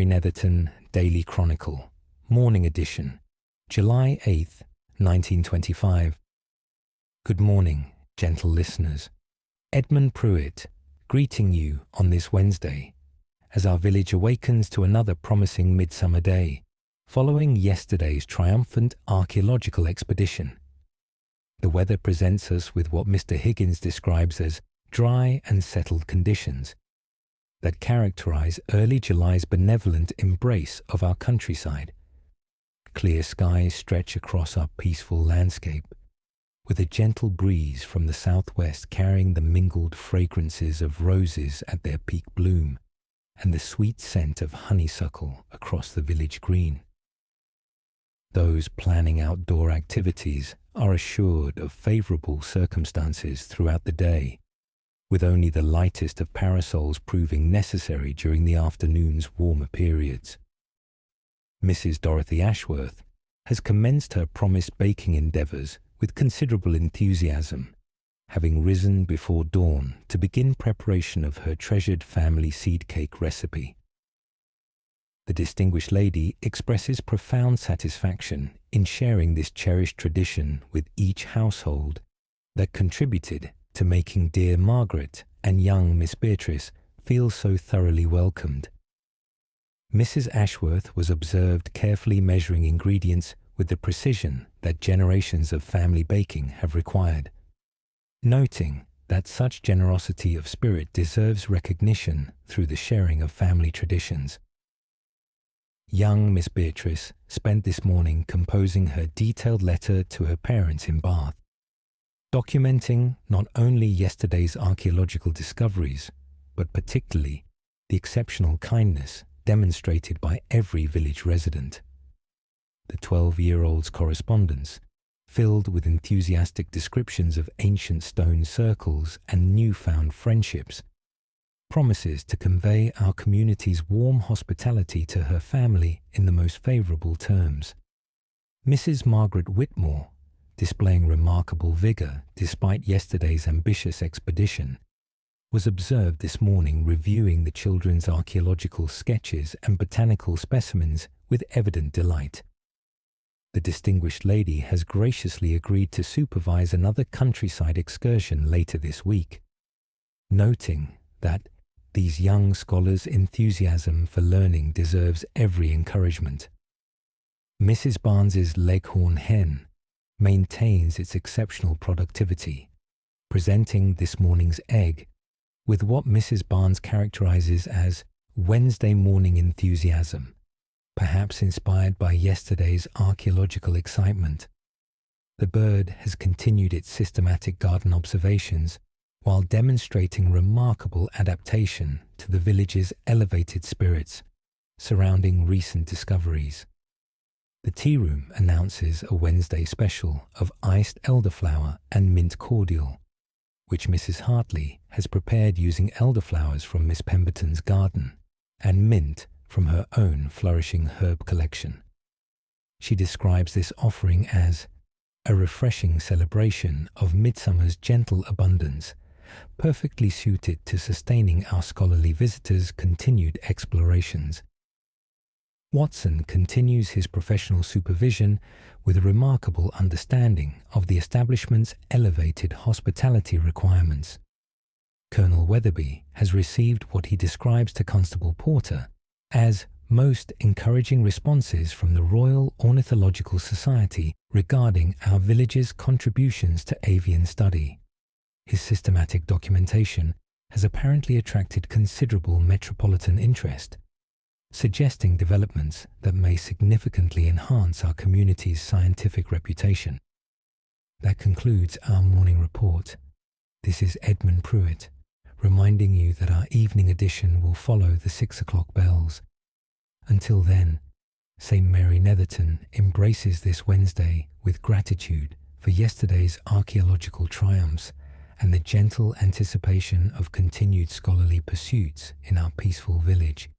Netherton Daily Chronicle, Morning Edition, July 8th, 1925. Good morning, gentle listeners. Edmund Pruitt, greeting you on this Wednesday, as our village awakens to another promising midsummer day, following yesterday's triumphant archaeological expedition. The weather presents us with what Mr. Higgins describes as dry and settled conditions that characterize early July's benevolent embrace of our countryside. Clear skies stretch across our peaceful landscape, with a gentle breeze from the southwest carrying the mingled fragrances of roses at their peak bloom and the sweet scent of honeysuckle across the village green. Those planning outdoor activities are assured of favorable circumstances throughout the day, with only the lightest of parasols proving necessary during the afternoon's warmer periods. Mrs. Dorothy Ashworth has commenced her promised baking endeavours with considerable enthusiasm, having risen before dawn to begin preparation of her treasured family seed cake recipe. The distinguished lady expresses profound satisfaction in sharing this cherished tradition with each household that contributed to making dear Margaret and young Miss Beatrice feel so thoroughly welcomed. Mrs. Ashworth was observed carefully measuring ingredients with the precision that generations of family baking have required, noting that such generosity of spirit deserves recognition through the sharing of family traditions. Young Miss Beatrice spent this morning composing her detailed letter to her parents in Bath, documenting not only yesterday's archaeological discoveries, but particularly the exceptional kindness demonstrated by every village resident. The 12-year-old's correspondence, filled with enthusiastic descriptions of ancient stone circles and newfound friendships, promises to convey our community's warm hospitality to her family in the most favourable terms. Mrs. Margaret Whitmore, displaying remarkable vigour despite yesterday's ambitious expedition, was observed this morning reviewing the children's archaeological sketches and botanical specimens with evident delight. The distinguished lady has graciously agreed to supervise another countryside excursion later this week, noting that these young scholars' enthusiasm for learning deserves every encouragement. Mrs. Barnes's Leghorn hen maintains its exceptional productivity, presenting this morning's egg with what Mrs. Barnes characterizes as Wednesday morning enthusiasm, perhaps inspired by yesterday's archaeological excitement. The bird has continued its systematic garden observations while demonstrating remarkable adaptation to the village's elevated spirits surrounding recent discoveries. The tearoom announces a Wednesday special of iced elderflower and mint cordial, which Mrs. Hartley has prepared using elderflowers from Miss Pemberton's garden and mint from her own flourishing herb collection. She describes this offering as a refreshing celebration of midsummer's gentle abundance, perfectly suited to sustaining our scholarly visitors' continued explorations. Watson continues his professional supervision with a remarkable understanding of the establishment's elevated hospitality requirements. Colonel Weatherby has received what he describes to Constable Porter as most encouraging responses from the Royal Ornithological Society regarding our village's contributions to avian study. His systematic documentation has apparently attracted considerable metropolitan interest, suggesting developments that may significantly enhance our community's scientific reputation. That concludes our morning report. This is Edmund Pruitt, reminding you that our evening edition will follow the 6 o'clock bells. Until then, St. Mary Netherton embraces this Wednesday with gratitude for yesterday's archaeological triumphs and the gentle anticipation of continued scholarly pursuits in our peaceful village.